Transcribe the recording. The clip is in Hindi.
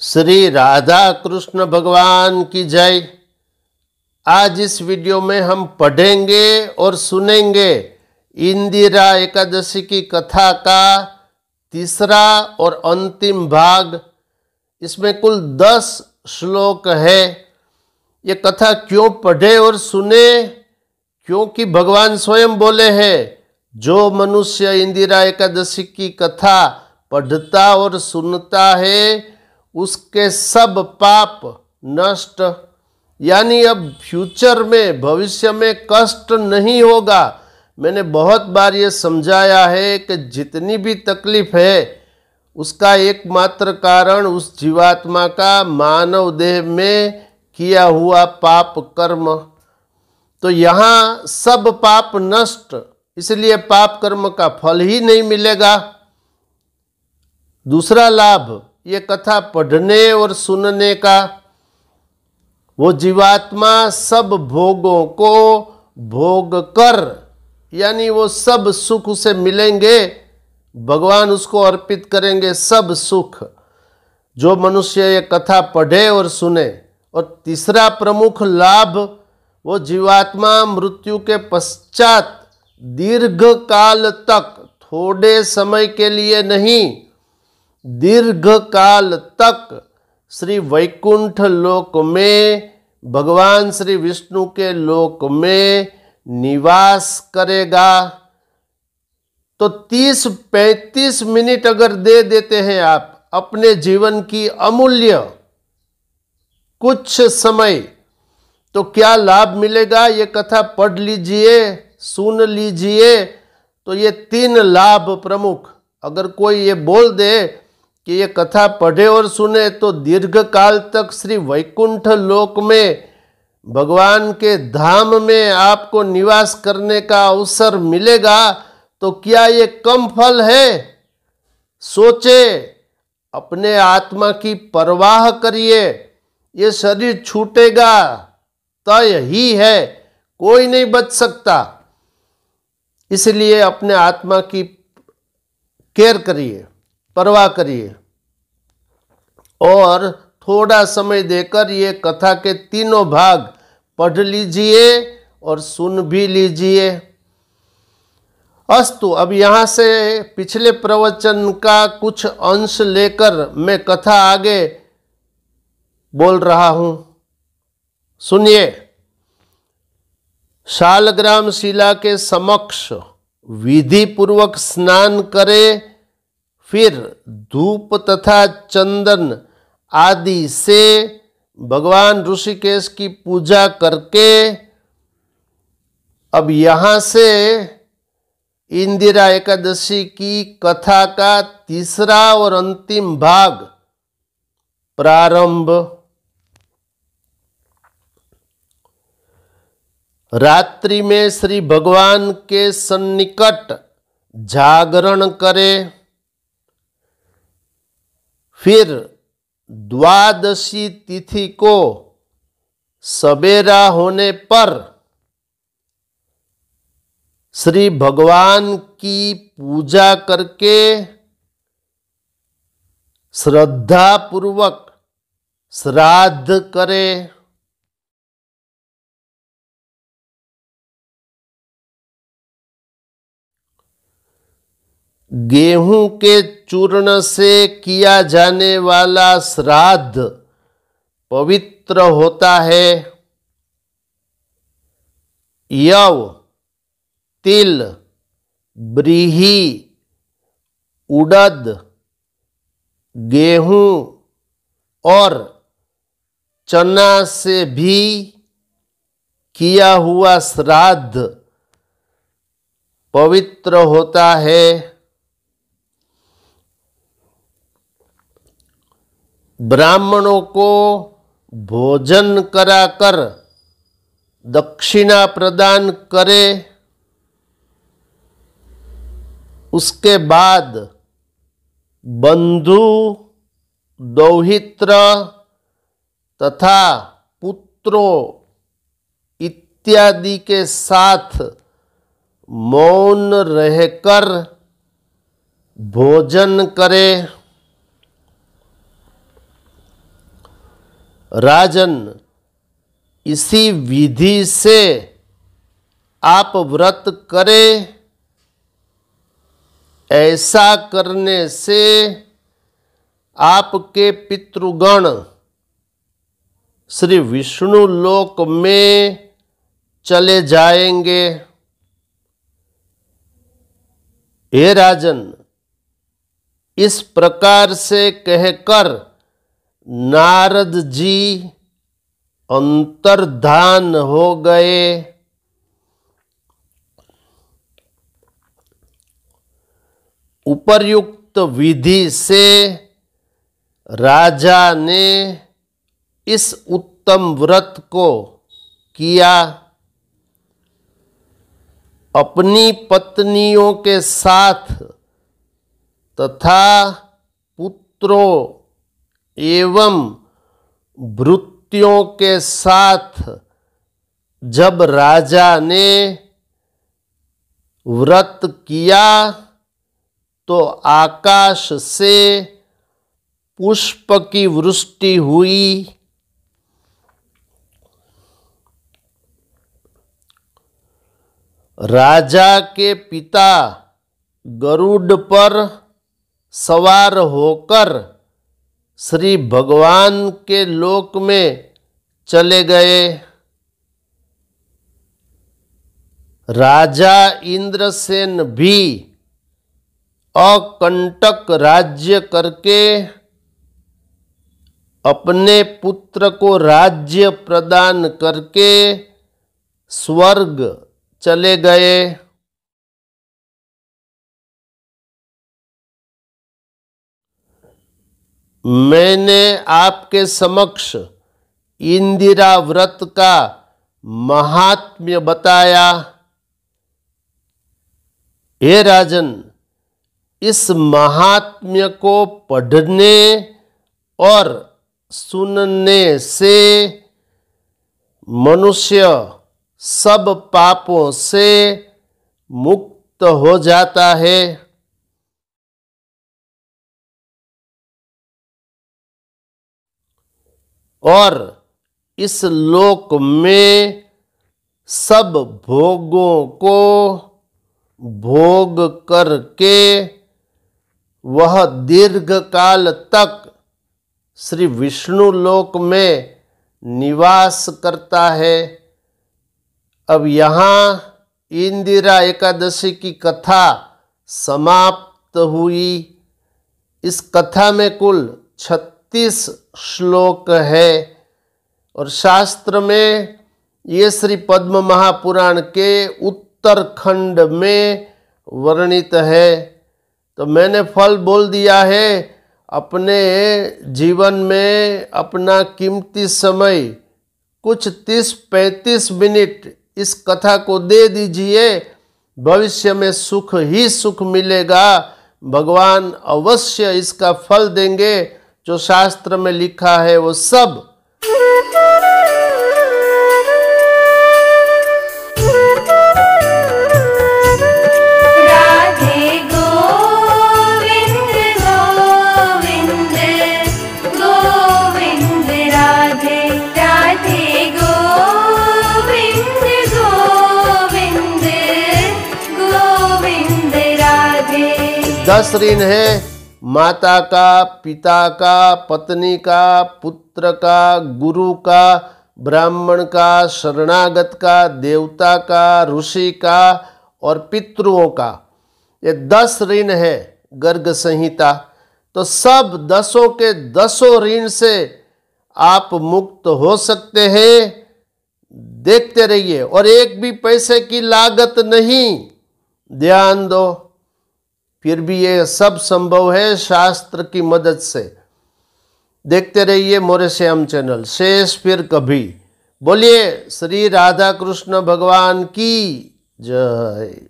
श्री राधा कृष्ण भगवान की जय। आज इस वीडियो में हम पढ़ेंगे और सुनेंगे इंदिरा एकादशी की कथा का तीसरा और अंतिम भाग। इसमें कुल 10 श्लोक है। ये कथा क्यों पढ़े और सुने? क्योंकि भगवान स्वयं बोले हैं, जो मनुष्य इंदिरा एकादशी की कथा पढ़ता और सुनता है उसके सब पाप नष्ट, यानी अब फ्यूचर में, भविष्य में कष्ट नहीं होगा। मैंने बहुत बार ये समझाया है कि जितनी भी तकलीफ है उसका एकमात्र कारण उस जीवात्मा का मानव देह में किया हुआ पाप कर्म। तो यहाँ सब पाप नष्ट, इसलिए पाप कर्म का फल ही नहीं मिलेगा। दूसरा लाभ ये कथा पढ़ने और सुनने का, वो जीवात्मा सब भोगों को भोग कर, यानी वो सब सुख उसे मिलेंगे, भगवान उसको अर्पित करेंगे सब सुख, जो मनुष्य ये कथा पढ़े और सुने। और तीसरा प्रमुख लाभ, वो जीवात्मा मृत्यु के पश्चात दीर्घ काल तक, थोड़े समय के लिए नहीं, दीर्घ काल तक श्री वैकुंठ लोक में, भगवान श्री विष्णु के लोक में निवास करेगा। तो 30-35 मिनट अगर दे देते हैं आप अपने जीवन की अमूल्य कुछ समय, तो क्या लाभ मिलेगा? ये कथा पढ़ लीजिए, सुन लीजिए। तो ये 3 लाभ प्रमुख, अगर कोई ये बोल दे कि ये कथा पढ़े और सुने तो दीर्घ काल तक श्री वैकुंठ लोक में, भगवान के धाम में आपको निवास करने का अवसर मिलेगा, तो क्या ये कम फल है? सोचे, अपने आत्मा की परवाह करिए। ये शरीर छूटेगा, तय ही है, कोई नहीं बच सकता। इसलिए अपने आत्मा की केयर करिए, परवाह करिए और थोड़ा समय देकर ये कथा के तीनों भाग पढ़ लीजिए और सुन भी लीजिए। अस्तु, अब यहाँ से पिछले प्रवचन का कुछ अंश लेकर मैं कथा आगे बोल रहा हूँ, सुनिए। शालग्राम शिला के समक्ष विधि पूर्वक स्नान करे, फिर धूप तथा चंदन आदि से भगवान ऋषिकेश की पूजा करके, अब यहाँ से इंदिरा एकादशी की कथा का तीसरा और अंतिम भाग प्रारंभ। रात्रि में श्री भगवान के सन्निकट जागरण करे, फिर द्वादशी तिथि को सवेरा होने पर श्री भगवान की पूजा करके श्रद्धा पूर्वक श्राद्ध करे। गेहूं के चूर्ण से किया जाने वाला श्राद्ध पवित्र होता है। यव, तिल, ब्रीही, उड़द, गेहूं और चना से भी किया हुआ श्राद्ध पवित्र होता है। ब्राह्मणों को भोजन कराकर दक्षिणा प्रदान करे, उसके बाद बंधु, दौहित्र तथा पुत्रों इत्यादि के साथ मौन रहकर भोजन करे। राजन, इसी विधि से आप व्रत करें। ऐसा करने से आपके पितृगण श्री विष्णु लोक में चले जाएंगे। हे राजन, इस प्रकार से कहकर नारद जी अंतर्धान हो गए। उपर्युक्त विधि से राजा ने इस उत्तम व्रत को किया। अपनी पत्नियों के साथ तथा पुत्रों एवं भृत्यों के साथ जब राजा ने व्रत किया तो आकाश से पुष्प की वृष्टि हुई। राजा के पिता गरुड़ पर सवार होकर श्री भगवान के लोक में चले गए। राजा इंद्रसेन भी अकंटक राज्य करके अपने पुत्र को राज्य प्रदान करके स्वर्ग चले गए। मैंने आपके समक्ष इंदिरा व्रत का महात्म्य बताया। हे राजन, इस महात्म्य को पढ़ने और सुनने से मनुष्य सब पापों से मुक्त हो जाता है। और इस लोक में सब भोगों को भोग करके वह दीर्घ काल तक श्री विष्णु लोक में निवास करता है। अब यहाँ इंदिरा एकादशी की कथा समाप्त हुई। इस कथा में कुल 36 श्लोक है और शास्त्र में ये श्री पद्म महापुराण के उत्तरखंड में वर्णित है। तो मैंने फल बोल दिया है। अपने जीवन में अपना कीमती समय कुछ 30-35 मिनट इस कथा को दे दीजिए। भविष्य में सुख ही सुख मिलेगा। भगवान अवश्य इसका फल देंगे। जो शास्त्र में लिखा है वो सब दस ऋण है। माता का, पिता का, पत्नी का, पुत्र का, गुरु का, ब्राह्मण का, शरणागत का, देवता का, ऋषि का और पितृओं का। ये 10 ऋण है गर्ग संहिता। तो सब 10 के 10 ऋण से आप मुक्त हो सकते हैं। देखते रहिए और एक भी पैसे की लागत नहीं। ध्यान दो। फिर भी ये सब संभव है शास्त्र की मदद से। देखते रहिए मोरे श्याम चैनल। शेष फिर कभी। बोलिए श्री राधा कृष्ण भगवान की जय।